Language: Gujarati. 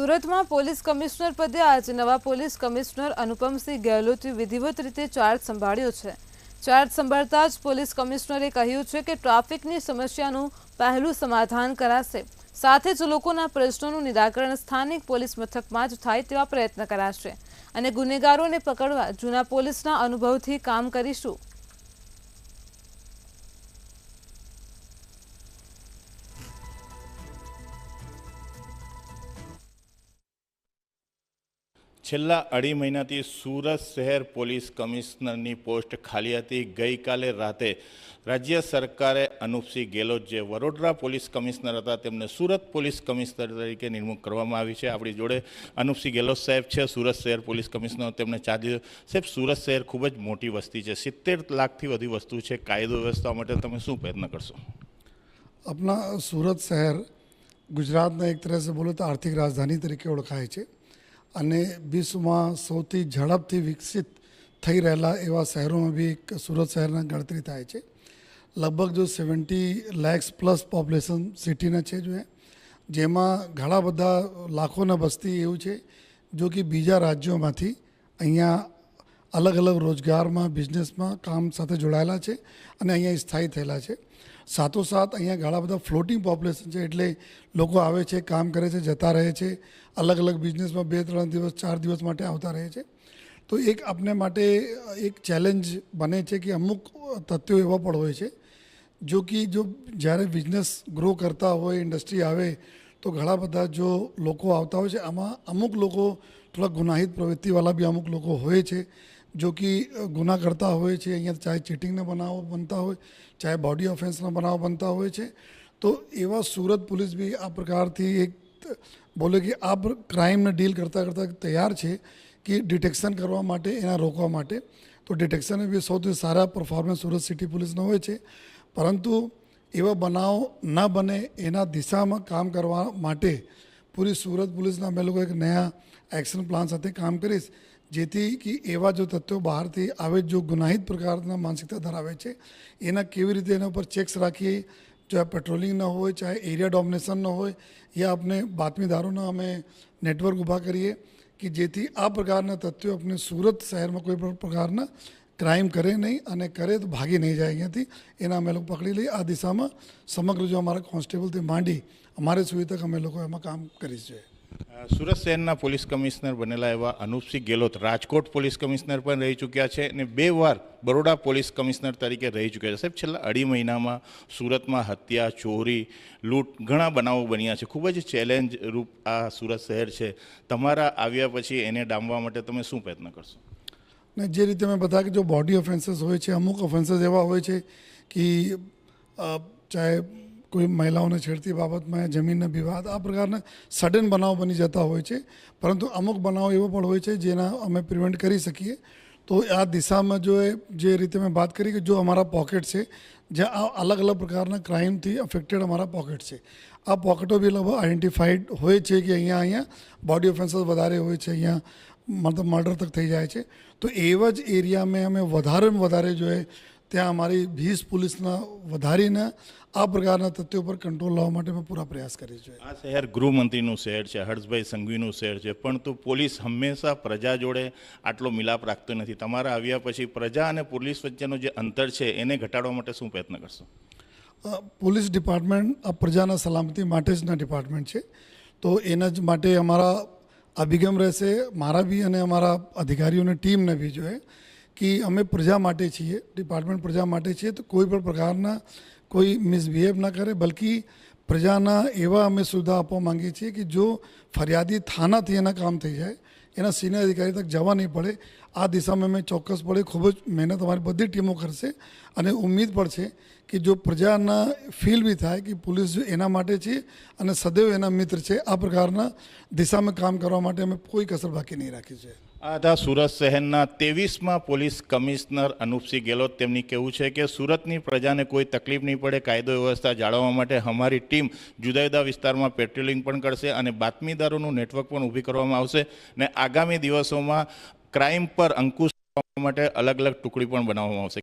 સુરતમાં પોલીસ કમિશનર પદે આજે નવા પોલીસ કમિશનર અનુપમસિંહ ગેહલોતે વિધિવત રીતે ચાર્જ સંભાળ્યો છે। ચાર્જ સંભાળતા જ પોલીસ કમિશનરે કહ્યું છે કે ટ્રાફિકની સમસ્યાનું પહેલું સમાધાન કરાશે, સાથે જ લોકોના પ્રશ્નોનું નિરાકરણ સ્થાનિક પોલીસ મથકમાં જ થાય તેવા પ્રયત્ન કરાશે અને ગુનેગારોને પકડવા જૂના પોલીસના અનુભવથી કામ કરીશું। છેલ્લા અઢી મહિનાથી સુરત શહેર પોલીસ કમિશનરની પોસ્ટ ખાલી હતી। ગઈકાલે રાતે રાજ્ય સરકારે અનુપસિંહ ગેહલોત જે વડોદરા પોલીસ કમિશનર હતા તેમને સુરત પોલીસ કમિશનર તરીકે નિમણૂક કરવામાં આવી છે। આપણી જોડે અનુપસિંહ ગેહલોત સાહેબ છે, સુરત શહેર પોલીસ કમિશનર, તેમને ચાર્જ લીધો। સાહેબ, સુરત શહેર ખૂબ જ મોટી વસ્તી છે, 70 લાખથી વધુ વસ્તુ છે। કાયદો વ્યવસ્થા માટે તમે શું પ્રયત્ન કરશો? अपना सूरत शहर गुजरातना एक तरह से बोले तो आर्थिक राजधानी तरीके ओळखाय छे અને વિશ્વમાં સૌથી ઝડપથી વિકસિત થઈ રહેલા એવા શહેરોમાં બી એક સુરત શહેરના ગણતરી થાય છે। લગભગ જો 70 લાખ પ્લસ પોપ્યુલેશન સિટીના છે જો જેમાં ઘણા બધા લાખોના વસ્તી એવું છે જો કે બીજા રાજ્યોમાંથી અહીંયા અલગ અલગ રોજગારમાં બિઝનેસમાં કામ સાથે જોડાયેલા છે અને અહીંયા સ્થાયી થયેલા છે। સાથોસાથ અહીંયા ઘણા બધા ફ્લોટિંગ પોપ્યુલેશન છે, એટલે લોકો આવે છે, કામ કરે છે, જતા રહે છે, અલગ અલગ બિઝનેસમાં 2-3 દિવસ 4 દિવસ માટે આવતા રહે છે। તો એક આપણે માટે એક ચેલેન્જ બને છે કે અમુક તથ્યો એવા પણ હોય છે જો કે જો જ્યારે બિઝનેસ ગ્રો કરતા હોય, ઇન્ડસ્ટ્રી આવે તો ઘણા બધા જો લોકો આવતા હોય છે, આમાં અમુક લોકો થોડા ગુનાહિત પ્રવૃત્તિવાળા બી અમુક લોકો હોય છે जो कि गुना करता હોય છે। અહીંયા ચાહે ચીટિંગના બનાવો બનતા હોય, ચાહે બોડી ઓફેન્સના બનાવો બનતા હોય છે। તો એવા સુરત પોલીસ બી આ પ્રકારથી એક બોલે કે આ ક્રાઇમને ડીલ કરતાં કરતાં તૈયાર છે કે ડિટેક્શન કરવા માટે, એના રોકવા માટે। તો ડિટેક્શને બી સૌથી સારા પરફોર્મન્સ સુરત સિટી પોલીસનો હોય છે, પરંતુ એવા બનાવ ના બને એના દિશામાં કામ કરવા માટે પૂરી સુરત પોલીસના અમે લોકો એક નયા એક્શન પ્લાન સાથે કામ કરીશ, જેથી કે એવા જો તત્વો બહારથી આવે જો ગુનાહિત પ્રકારના માનસિકતા ધરાવે છે એના કેવી રીતે એના ઉપર ચેક્સ રાખીએ, ચાહે પેટ્રોલિંગ ન હોય, ચાહે એરિયા ડોમિનેશન ન હોય, યા આપણે બાતમીદારોના અમે નેટવર્ક ઊભા કરીએ કે જેથી આ પ્રકારના તત્વો આપણે સુરત શહેરમાં કોઈ પણ પ્રકારના ક્રાઇમ કરે નહીં અને કરે તો ભાગી નહીં જાય અહીંયાથી, એના અમે લોકો પકડી લઈએ। આ દિશામાં સમગ્ર જો અમારા કોન્સ્ટેબલથી માંડી અમારે સુધી તક અમે લોકો એમાં કામ કરીશું। સુરત શહેરના પોલીસ કમિશનર બનેલા એવા અનુપસિંહ ગેહલોત રાજકોટ પોલીસ કમિશનર પણ રહી ચૂક્યા છે અને 2 વાર બરોડા પોલીસ કમિશનર તરીકે રહી ચૂક્યા છે। સાહેબ, છેલ્લા અઢી મહિનામાં સુરતમાં હત્યા, ચોરી, લૂંટ ઘણા બનાવો બન્યા છે। ખૂબ જ ચેલેન્જ રૂપ આ સુરત શહેર છે। તમારા આવ્યા પછી એને ડામવા માટે તમે શું પ્રયત્ન કરશો? ને જે રીતે મેં બતાવ્યા કે જો બોડી ઓફેન્સીસ હોય છે, અમુક ઓફેન્સીસ એવા હોય છે કે ચાહે કોઈ મહિલાઓને છેડતી બાબતમાં જમીનના વિવાદ આ પ્રકારના સડન બનાવ બની જતા હોય છે, પરંતુ અમુક બનાવો એવો પણ હોય છે જેના અમે પ્રિવેન્ટ કરી શકીએ। તો આ દિશામાં જો જે રીતે મેં વાત કરી કે જો અમારા પોકેટ છે જ્યાં અલગ અલગ પ્રકારના ક્રાઇમથી અફેક્ટેડ અમારા પોકેટ છે, આ પોકેટો બી લગભગ આઈડેન્ટિફાઈડ હોય છે કે અહીંયા બોડી ઓફેન્સીસ વધારે હોય છે, અહીંયા મતલબ મર્ડર તક થઈ જાય છે। તો એવા જ એરિયામાં અમે વધારે જોઈએ ત્યાં અમારી 20 પોલીસના વધારીને આ પ્રકારના તથ્યો પર કંટ્રોલ લાવવા માટે અમે પૂરા પ્રયાસ કરીશું। આ શહેર ગૃહમંત્રીનું શહેર છે, હર્ષભાઈ સંઘવીનું શહેર છે, પરંતુ પોલીસ હંમેશા પ્રજા જોડે આટલો મિલાપ રાખતો નથી। તમારા આવ્યા પછી પ્રજા અને પોલીસ વચ્ચેનો જે અંતર છે એને ઘટાડવા માટે શું પ્રયત્ન કરશો? પોલીસ ડિપાર્ટમેન્ટ આ પ્રજાના સલામતી માટે જના ડિપાર્ટમેન્ટ છે, તો એના જ માટે અમારા અભિગમ રહેશે, મારા બી અને અમારા અધિકારીઓની ટીમને બી જોઈએ કે અમે પ્રજા માટે છીએ, ડિપાર્ટમેન્ટ પ્રજા માટે છીએ। તો કોઈ પણ પ્રકારના કોઈ મિસબિહેવ ના કરે, બલ્કि પ્રજાના એવા અમે સુવિધા આપવા માંગીએ છીએ કે જો ફરિયાદી થાનાથી એના કામ થઈ જાય, એના સિનિયર અધિકારી તક જવા નહીં પડે। આ દિશામાં અમે ચોક્કસપણે ખૂબ જ મહેનત અમારી બધી ટીમો કરશે અને ઉમ્મીદ પણ છે કે જો પ્રજાના ફીલ બી થાય કે પોલીસ જો એના માટે છે અને સદૈવ એના મિત્ર છે, આ પ્રકારના દિશામાં કામ કરવા માટે અમે કોઈ કસર બાકી નહીં રાખી છે। આ હતા સુરત શહેરના 23મા પોલીસ કમિશનર અનુપસિંહ ગેહલોત। તેમની કહેવું છે કે સુરતની પ્રજાને કોઈ તકલીફ નહીં પડે, કાયદો વ્યવસ્થા જાળવવા માટે અમારી ટીમ જુદા જુદા વિસ્તારમાં પેટ્રોલિંગ પણ કરશે અને બાતમીદારોનું નેટવર્ક પણ ઊભી કરવામાં આવશે અને આગામી દિવસોમાં ક્રાઇમ પર અંકુશ માટે અલગ અલગ ટુકડી પણ બનાવવામાં આવશે।